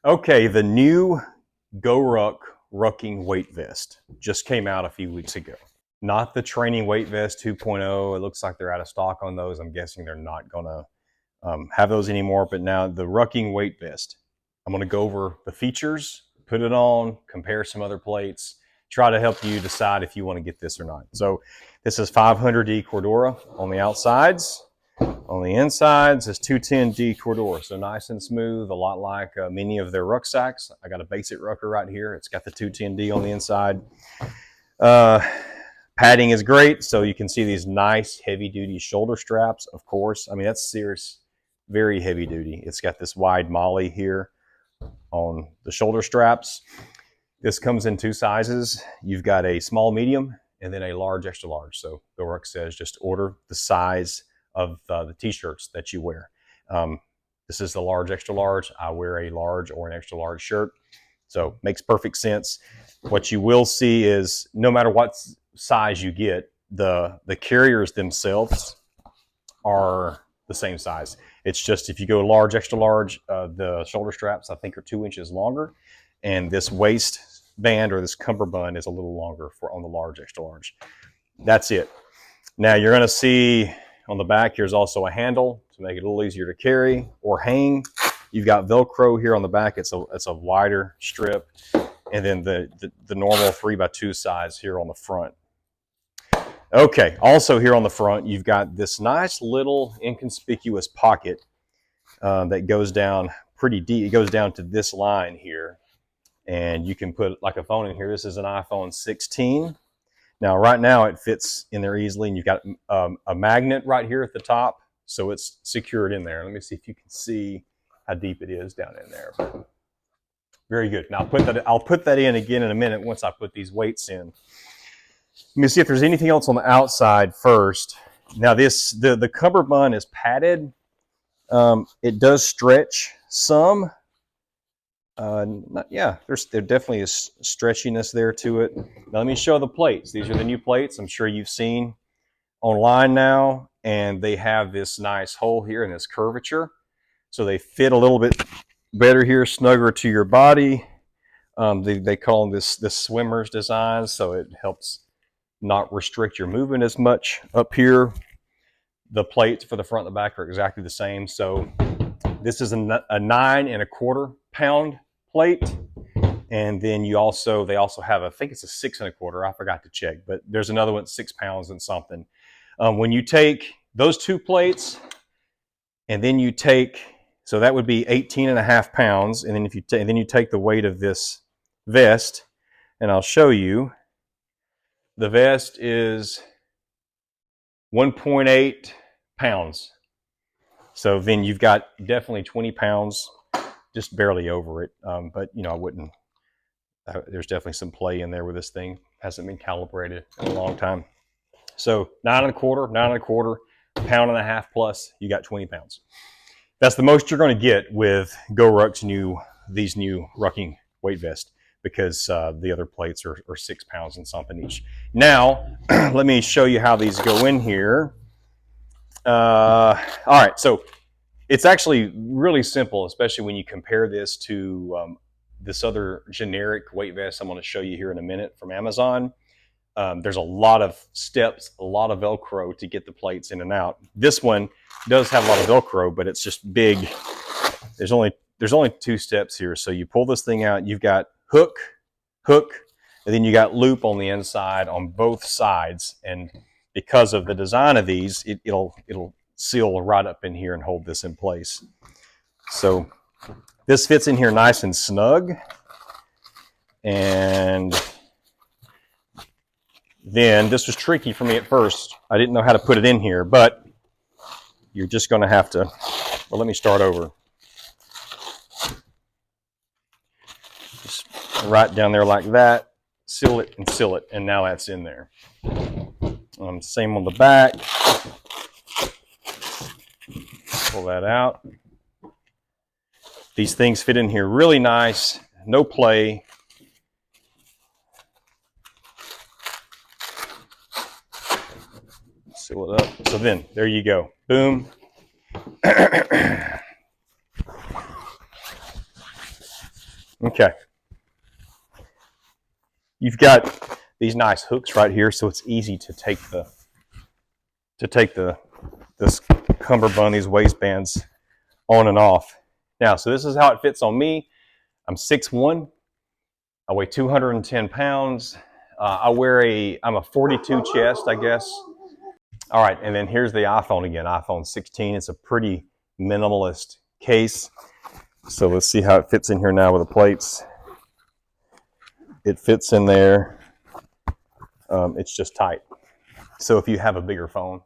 Okay, the new GORUCK Rucking Weight Vest just came out a few weeks ago. Not the Training Weight Vest 2.0. It looks like they're out of stock on those. I'm guessing they're not going to have those anymore. But now the Rucking Weight Vest. I'm going to go over the features, put it on, compare some other plates, try to help you decide if you want to get this or not. So this is 500D Cordura on the outsides. On the insides is 210D Cordura, so nice and smooth, a lot like many of their rucksacks. I got a basic Rucker right here. It's got the 210D on the inside. Padding is great, so you can see these nice heavy-duty shoulder straps, of course. I mean, that's serious, very heavy-duty. It's got this wide molly here on the shoulder straps. This comes in two sizes. You've got a small, medium, and then a large, extra large. So GORUCK says just order the size of the t-shirts that you wear. This is the large, extra large. I wear a large or an extra large shirt, so makes perfect sense. What you will see is no matter what size you get, the carriers themselves are the same size. It's just if you go large, extra large, the shoulder straps I think are 2 inches longer, and this waistband or this cummerbund is a little longer on the large, extra large. That's it. Now you're going to see on the back, here's also a handle to make it a little easier to carry or hang. You've got Velcro here on the back. It's a wider strip. And then the normal 3x2 size here on the front. Okay, also here on the front, you've got this nice little inconspicuous pocket that goes down pretty deep. It goes down to this line here. And you can put like a phone in here. This is an iPhone 16. Now, right now, it fits in there easily, and you've got a magnet right here at the top, so it's secured in there. Let me see if you can see how deep it is down in there. Very good. Now, I'll put that in again in a minute once I put these weights in. Let me see if there's anything else on the outside first. Now, the cummerbund is padded. It does stretch some. There definitely is stretchiness there to it. Now let me show the plates. These are the new plates I'm sure you've seen online now, and they have this nice hole here and this curvature, so they fit a little bit better here, snugger to your body. They call this swimmer's design, so it helps not restrict your movement as much up here. The plates for the front and the back are exactly the same. So this is a 9 1/4 pound plate, and then they also have, I think it's a 6 1/4. I forgot to check, but there's another one 6 pounds and something. When you take those two plates, and then you take, so that would be 18.5 pounds, and then then you take the weight of this vest, and I'll show you. The vest is 1.8 pounds. So then you've got definitely 20 pounds, just barely over it. But, you know, I wouldn't, there's definitely some play in there with this thing. Hasn't been calibrated in a long time. So 9 1/4, pound and a half plus, you got 20 pounds. That's the most you're going to get with GORUCK's these new Rucking Weight Vest, because the other plates are 6 pounds and something each. Now, let me show you how these go in here. All right, so it's actually really simple, especially when you compare this to this other generic weight vest I'm going to show you here in a minute from Amazon. There's a lot of steps, a lot of Velcro to get the plates in and out. This one does have a lot of Velcro, but it's just big. There's only 2 steps here. So you pull this thing out, you've got hook, and then you got loop on the inside on both sides. And because of the design of these, it'll seal right up in here and hold this in place. So this fits in here nice and snug. And then this was tricky for me at first. I didn't know how to put it in here, but you're just going to have to, well, let me start over. Just right down there like that, seal it, and now that's in there. Same on the back. Pull that out. These things fit in here really nice, no play. Seal it up. So then, there you go. Boom. Okay. You've got these nice hooks right here, so it's easy to take this cummerbund, these waistbands on and off. Now, so this is how it fits on me. I'm 6'1". I weigh 210 pounds. I'm a 42 chest, I guess. All right, and then here's the iPhone again, iPhone 16. It's a pretty minimalist case. So let's see how it fits in here now with the plates. It fits in there. It's just tight. So if you have a bigger phone,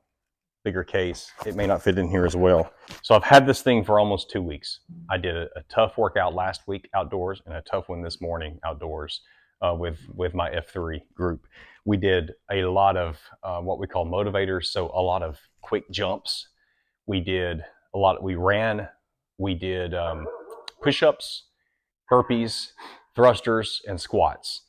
bigger case, it may not fit in here as well. So I've had this thing for almost 2 weeks. I did a tough workout last week outdoors and a tough one this morning outdoors with my F3 group. We did a lot of what we call motivators, so a lot of quick jumps. We ran, we did push-ups, burpees, thrusters, and squats.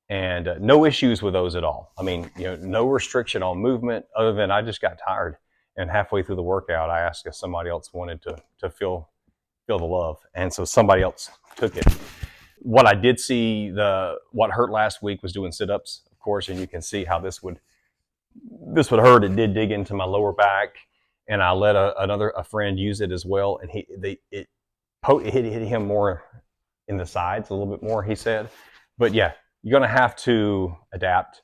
And no issues with those at all. I mean, no restriction on movement other than I just got tired. And halfway through the workout, I asked if somebody else wanted to feel the love. And so somebody else took it. What I did see, what hurt last week was doing sit-ups, of course, and you can see how this would hurt. It did dig into my lower back, and I let a friend use it as well, and it hit him more in the sides a little bit more, he said. But yeah, you're going to have to adapt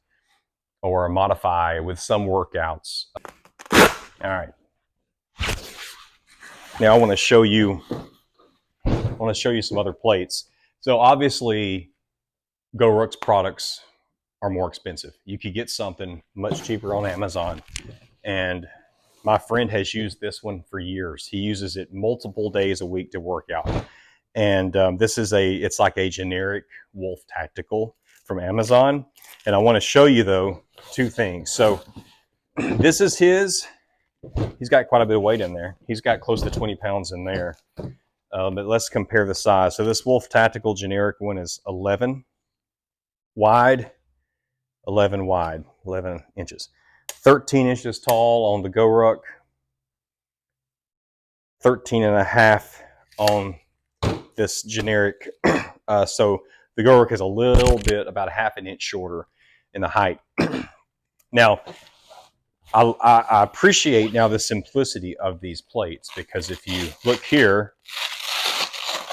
or modify with some workouts. All right. Now I want to show you some other plates. So obviously, GORUCK's products are more expensive. You could get something much cheaper on Amazon. And my friend has used this one for years. He uses it multiple days a week to work out. And it's like a generic Wolf Tactical from Amazon. And I want to show you, though, two things. So this is his. He's got quite a bit of weight in there. He's got close to 20 pounds in there. But let's compare the size. So this Wolf Tactical generic one is 11 wide, 11 inches. 13 inches tall on the GORUCK, 13 and a half on this generic. So the GORUCK is a little bit, about a half an inch shorter in the height. Now, I appreciate now the simplicity of these plates, because if you look here,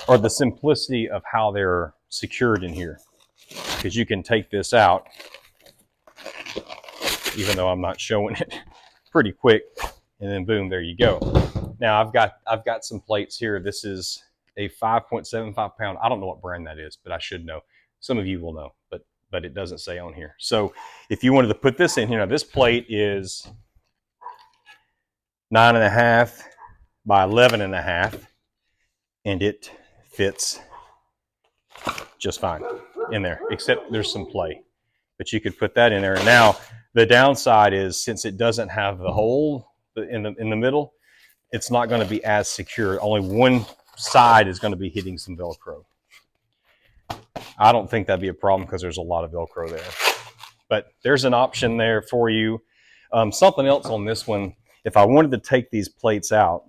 or the simplicity of how they're secured in here, because you can take this out, even though I'm not showing it, pretty quick, and then boom, there you go. Now I've got some plates here. This is a 5.75 pound. I don't know what brand that is, but I should know. Some of you will know, but it doesn't say on here. So if you wanted to put this in here, now this plate is 9.5 by 11.5, and it fits just fine in there, except there's some play. But you could put that in there. Now, the downside is, since it doesn't have the hole in the middle, it's not going to be as secure. Only one side is going to be hitting some Velcro. I don't think that'd be a problem because there's a lot of Velcro there. But there's an option there for you. Something else on this one, if I wanted to take these plates out,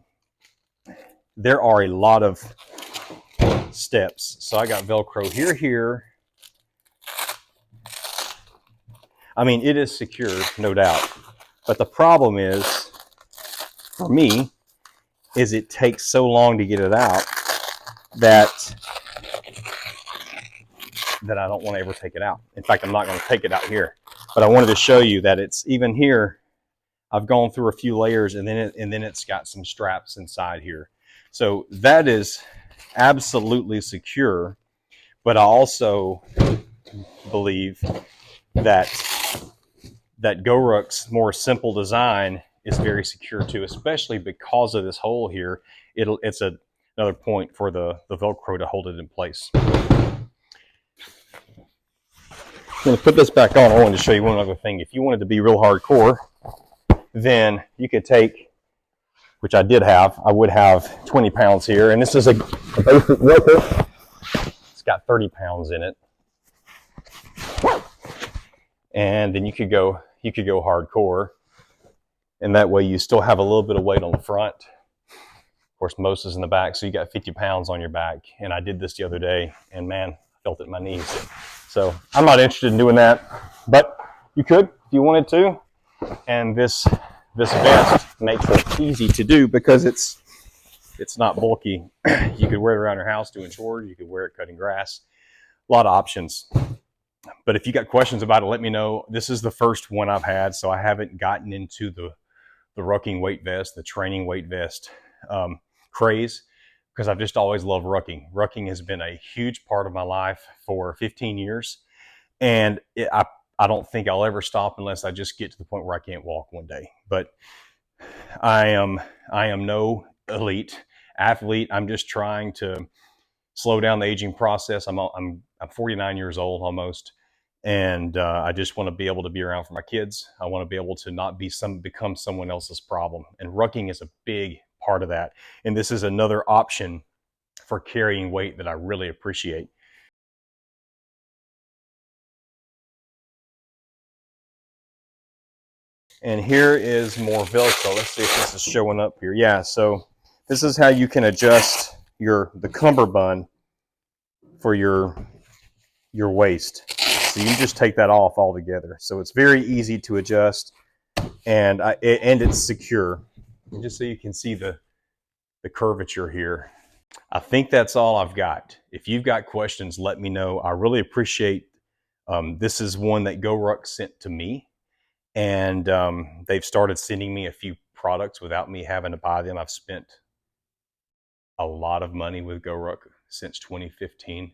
there are a lot of steps. So I got Velcro here. I mean, it is secure, no doubt. But the problem is, for me, is it takes so long to get it out that I don't want to ever take it out. In fact, I'm not going to take it out here. But I wanted to show you that it's even here. I've gone through a few layers, and then it's got some straps inside here. So that is absolutely secure. But I also believe that GORUCK's more simple design is very secure too, especially because of this hole here. It's another point for the Velcro to hold it in place. I'm going to put this back on. I wanted to show you one other thing. If you wanted to be real hardcore, then you could take, which I would have 20 pounds here, and this is a basic Rucker. It's got 30 pounds in it. And then you could go hardcore, and that way you still have a little bit of weight on the front. Of course, most is in the back, so you got 50 pounds on your back. And I did this the other day, and man, I felt it in my knees. So I'm not interested in doing that, but you could if you wanted to. And this vest makes it easy to do because it's not bulky. You could wear it around your house doing chores. You could wear it cutting grass. A lot of options. But if you got questions about it, let me know. This is the first one I've had, so I haven't gotten into the rucking weight vest, the training weight vest craze, because I've just always loved rucking. Rucking has been a huge part of my life for 15 years, and I don't think I'll ever stop unless I just get to the point where I can't walk one day. But I am no elite athlete. I'm just trying to slow down the aging process. I'm 49 years old almost, and I just want to be able to be around for my kids. I want to be able to not become someone else's problem. And rucking is a big part of that. And this is another option for carrying weight that I really appreciate. And here is more Velcro. Let's see if this is showing up here. Yeah, so this is how you can adjust the cummerbund for your waist. So you just take that off altogether. So it's very easy to adjust, and it's secure. And just so you can see the curvature here. I think that's all I've got. If you've got questions, let me know. I really appreciate. This is one that GORUCK sent to me, and they've started sending me a few products without me having to buy them. I've spent a lot of money with GORUCK since 2015.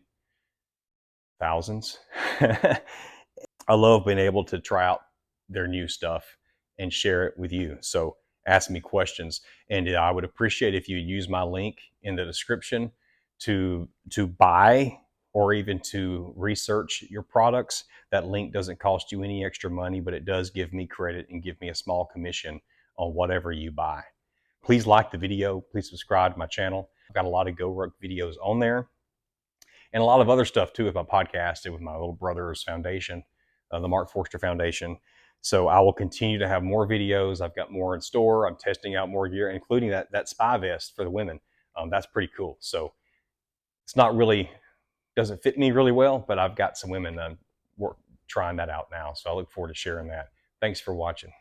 Thousands. I love being able to try out their new stuff and share it with you. So ask me questions, and I would appreciate if you use my link in the description to buy or even to research your products. That link doesn't cost you any extra money, but it does give me credit and give me a small commission on whatever you buy. Please like the video. Please subscribe to my channel. I've got a lot of GORUCK videos on there, and a lot of other stuff too with my podcast and with my little brother's foundation, the Mark Forster Foundation. So I will continue to have more videos. I've got more in store. I'm testing out more gear, including that spy vest for the women. That's pretty cool. So it's not really, doesn't fit me really well, but I've got some women trying that out now. So I look forward to sharing that. Thanks for watching.